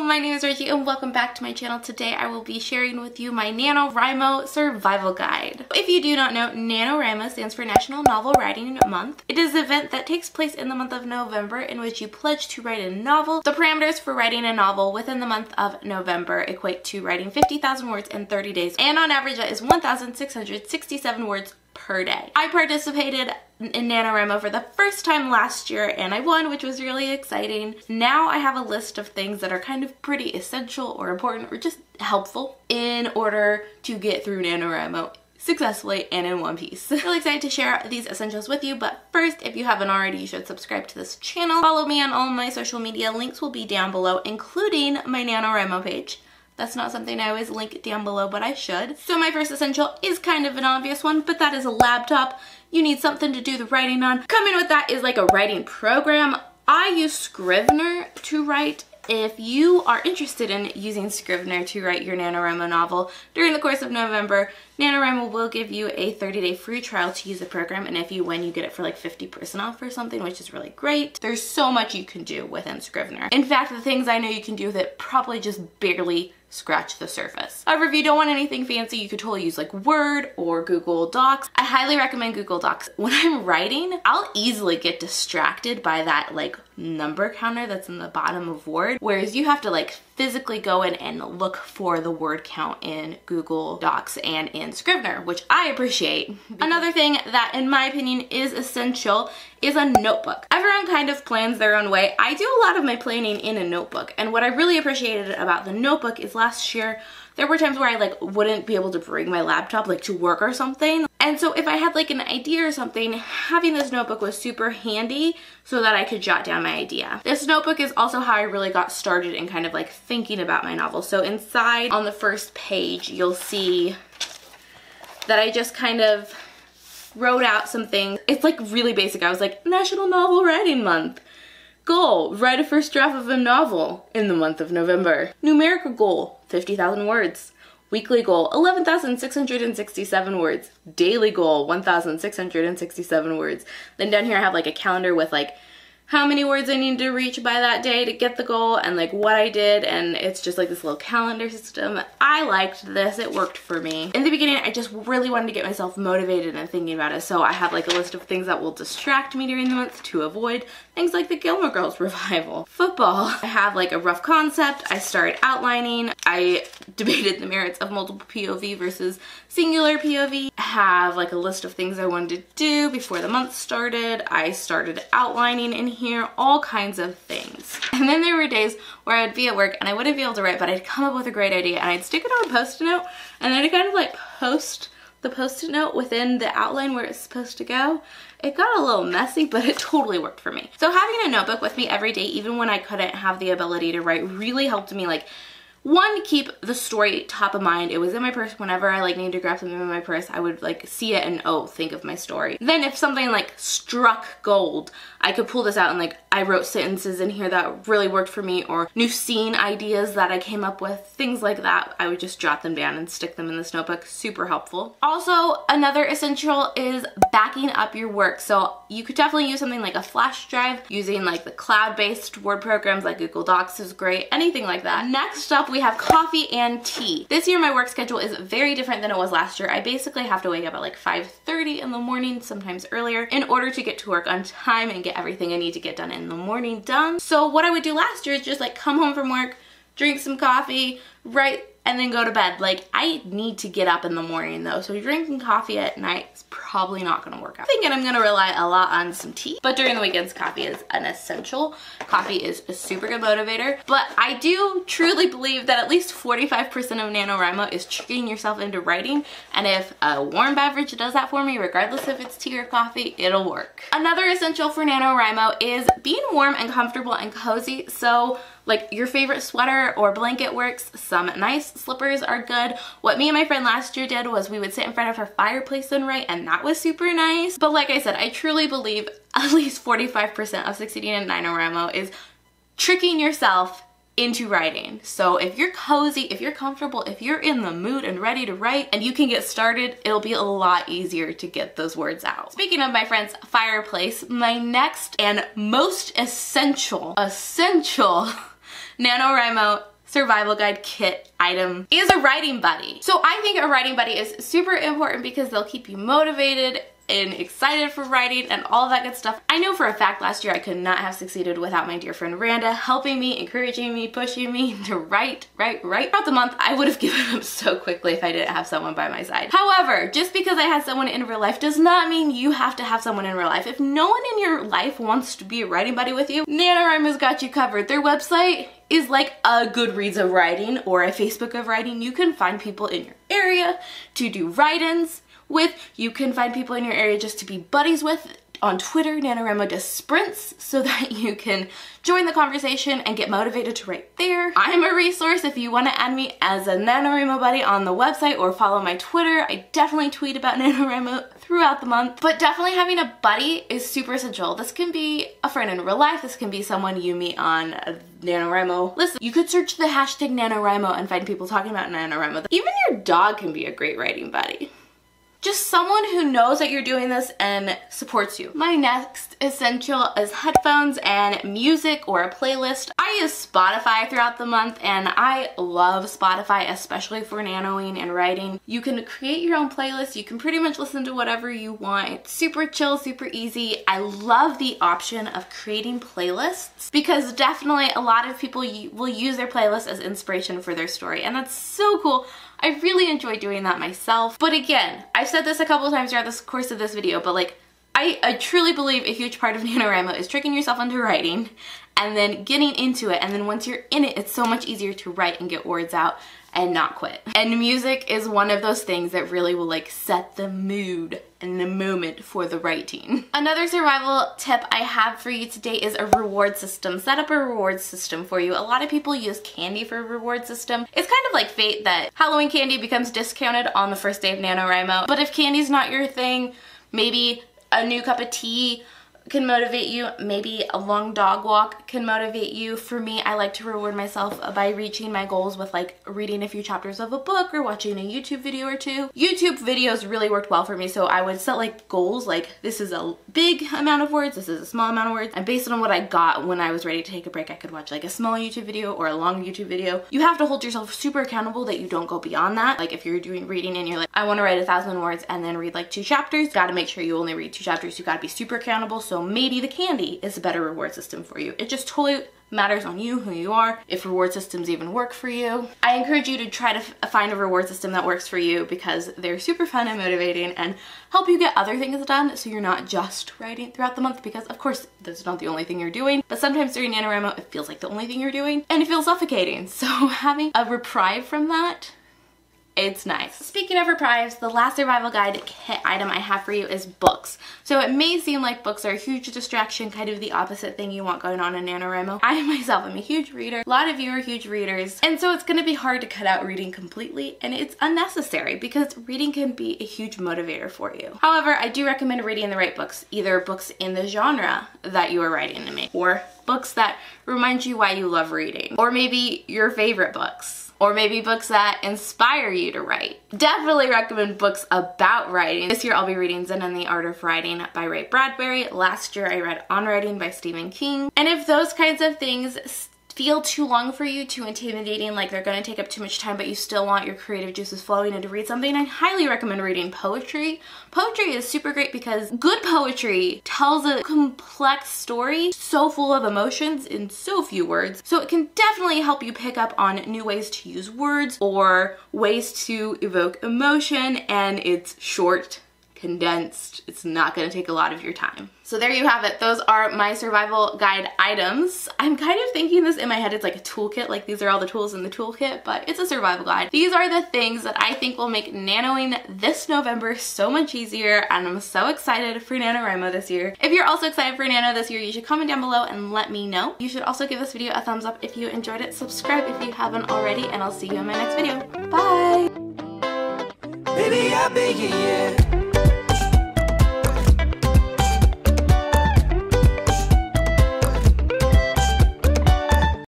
my name is Reggie and welcome back to my channel. Today I will be sharing with you my Nanowrimo survival guide. If you do not know, Nanowrimo stands for National Novel Writing Month. It is an event that takes place in the month of November in which you pledge to write a novel. The parameters for writing a novel within the month of November equate to writing 50,000 words in 30 days, and on average that is 1,667 words per day. I participated in Nanowrimo for the first time last year and I won, which was really exciting. Now I have a list of things that are kind of pretty essential or important or just helpful in order to get through Nanowrimo successfully and in one piece. Really excited to share these essentials with you, but first, if you haven't already, you should subscribe to this channel. Follow me on all my social media. Links will be down below, including my Nanowrimo page. That's not something I always link down below, but I should. So my first essential is kind of an obvious one, but that is a laptop. You need something to do the writing on. Coming with that is like a writing program. I use Scrivener to write. If you are interested in using Scrivener to write your Nanowrimo novel during the course of November, Nanowrimo will give you a 30-day free trial to use the program, and if you win, you get it for like 50% off or something, which is really great. There's so much you can do within Scrivener. In fact, the things I know you can do with it probably just barely scratch the surface. However, if you don't want anything fancy, you could totally use like Word or Google Docs. I highly recommend Google Docs. When I'm writing, I'll easily get distracted by that like number counter that's in the bottom of Word, whereas you have to like physically go in and look for the word count in Google Docs and in Scrivener, which I appreciate. Another thing that in my opinion is essential is a notebook. Everyone kind of plans their own way. I do a lot of my planning in a notebook, and what I really appreciated about the notebook is last year there were times where I like wouldn't be able to bring my laptop like to work or something. And so if I had like an idea or something, having this notebook was super handy so that I could jot down my idea. This notebook is also how I really got started in kind of like thinking about my novel. So inside on the first page, you'll see that I just kind of wrote out some things. It's like really basic. I was like, National Novel Writing Month. Goal, write a first draft of a novel in the month of November. Numerical goal, 50,000 words. Weekly goal, 11,667 words. Daily goal, 1,667 words. Then down here I have like a calendar with like how many words I need to reach by that day to get the goal and like what I did, and it's just like this little calendar system. I liked this, it worked for me. In the beginning, I just really wanted to get myself motivated and thinking about it, so I have like a list of things that will distract me during the month to avoid things like the Gilmore Girls revival. Football, I have like a rough concept, I started outlining, I debated the merits of multiple POV versus singular POV. I have like a list of things I wanted to do before the month started. I started outlining in here, all kinds of things. And then there were days where I'd be at work and I wouldn't be able to write, but I'd come up with a great idea and I'd stick it on a post-it note and then I'd kind of like post the post-it note within the outline where it's supposed to go. It got a little messy, but it totally worked for me. So having a notebook with me every day, even when I couldn't have the ability to write, really helped me like, one, keep the story top of mind. It was in my purse. Whenever I like needed to grab something in my purse, I would like see it and oh, think of my story. Then if something like struck gold, I could pull this out and like I wrote sentences in here that really worked for me, or new scene ideas that I came up with, things like that. I would just jot them down and stick them in this notebook. Super helpful. Also, another essential is backing up your work. So you could definitely use something like a flash drive. Using like the cloud-based Word programs like Google Docs is great. Anything like that. Next up, we have coffee and tea. This year my work schedule is very different than it was last year. I basically have to wake up at like 5:30 in the morning, sometimes earlier, in order to get to work on time and get everything I need to get done in the morning done. So what I would do last year is just like come home from work, drink some coffee, write, and then go to bed. Like, I need to get up in the morning though, so drinking coffee at night is probably not gonna work out. I'm thinking I'm gonna rely a lot on some tea, but during the weekends, coffee is an essential. Coffee is a super good motivator, but I do truly believe that at least 45% of Nanowrimo is tricking yourself into writing, and if a warm beverage does that for me, regardless if it's tea or coffee, it'll work. Another essential for Nanowrimo is being warm and comfortable and cozy, so like your favorite sweater or blanket works. Some nice slippers are good. What me and my friend last year did was we would sit in front of her fireplace and write, and that was super nice. But like I said, I truly believe at least 45% of succeeding in Nanowrimo is tricking yourself into writing. So if you're cozy, if you're comfortable, if you're in the mood and ready to write and you can get started, it'll be a lot easier to get those words out. Speaking of my friend's fireplace, my next and most essential Nanowrimo survival guide kit item is a writing buddy. So I think a writing buddy is super important because they'll keep you motivated and excited for writing and all that good stuff. I know for a fact last year I could not have succeeded without my dear friend Randa helping me, encouraging me, pushing me to write. Throughout the month, I would have given up so quickly if I didn't have someone by my side. However, just because I had someone in real life does not mean you have to have someone in real life. If no one in your life wants to be a writing buddy with you, NaNoWrimo's got you covered. Their website is like a Goodreads of writing or a Facebook of writing. You can find people in your area to do write-ins with. You can find people in your area just to be buddies with. On Twitter, NaNoWrimo does sprints so that you can join the conversation and get motivated to write there. I'm a resource if you want to add me as a NaNoWrimo buddy on the website or follow my Twitter. I definitely tweet about NaNoWrimo throughout the month. But definitely having a buddy is super essential. This can be a friend in real life. This can be someone you meet on NaNoWrimo. Listen, you could search the hashtag NaNoWrimo and find people talking about NaNoWrimo. Even your dog can be a great writing buddy. Just someone who knows that you're doing this and supports you. My next essential is headphones and music or a playlist. I use Spotify throughout the month and I love Spotify, especially for nanoing and writing. You can create your own playlist. You can pretty much listen to whatever you want. It's super chill, super easy. I love the option of creating playlists because definitely a lot of people will use their playlist as inspiration for their story, and that's so cool. I really enjoy doing that myself. But again, I've said this a couple of times throughout the course of this video, but like, I truly believe a huge part of NaNoWrimo is tricking yourself into writing and then getting into it. And then once you're in it, it's so much easier to write and get words out and not quit. And music is one of those things that really will like set the mood and the moment for the writing. Another survival tip I have for you today is a reward system. Set up a reward system for you. A lot of people use candy for a reward system. It's kind of like fate that Halloween candy becomes discounted on the first day of NaNoWrimo. But if candy's not your thing, maybe a new cup of tea can motivate you. Maybe a long dog walk can motivate you. For me, I like to reward myself by reaching my goals with like reading a few chapters of a book or watching a YouTube video or two. YouTube videos really worked well for me, so I would set like goals like this is a big amount of words, this is a small amount of words, and based on what I got when I was ready to take a break, I could watch like a small YouTube video or a long YouTube video. You have to hold yourself super accountable that you don't go beyond that. Like if you're doing reading and you're like, I want to write 1,000 words and then read like 2 chapters, you gotta make sure you only read 2 chapters. You gotta be super accountable. So maybe the candy is a better reward system for you. It just totally matters on you, who you are, if reward systems even work for you. I encourage you to try to find a reward system that works for you because they're super fun and motivating and help you get other things done so you're not just writing throughout the month, because of course this is not the only thing you're doing, but sometimes during NaNoWrimo it feels like the only thing you're doing and it feels suffocating. So having a reprieve from that, it's nice. Speaking of reprieves, the last survival guide kit item I have for you is books. So it may seem like books are a huge distraction, kind of the opposite thing you want going on in NaNoWrimo. I myself am a huge reader. A lot of you are huge readers. And so it's gonna be hard to cut out reading completely, and it's unnecessary because reading can be a huge motivator for you. However, I do recommend reading the right books, either books in the genre that you are writing to me, or books that remind you why you love reading, or maybe your favorite books, or maybe books that inspire you to write. Definitely recommend books about writing. This year I'll be reading Zen and the Art of Writing by Ray Bradbury. Last year I read On Writing by Stephen King. And if those kinds of things feel too long for you, too intimidating, like they're gonna take up too much time, but you still want your creative juices flowing and to read something, I highly recommend reading poetry. Poetry is super great because good poetry tells a complex story so full of emotions in so few words. So it can definitely help you pick up on new ways to use words or ways to evoke emotion, and it's short, condensed. It's not going to take a lot of your time. So there you have it. Those are my survival guide items. I'm kind of thinking this in my head, it's like a toolkit, like these are all the tools in the toolkit, but it's a survival guide. These are the things that I think will make nanoing this November so much easier, and I'm so excited for NaNoWrimo this year. If you're also excited for Nano this year, you should comment down below and let me know. You should also give this video a thumbs up if you enjoyed it, subscribe if you haven't already, and I'll see you in my next video. Bye! Baby, I beg you, yeah.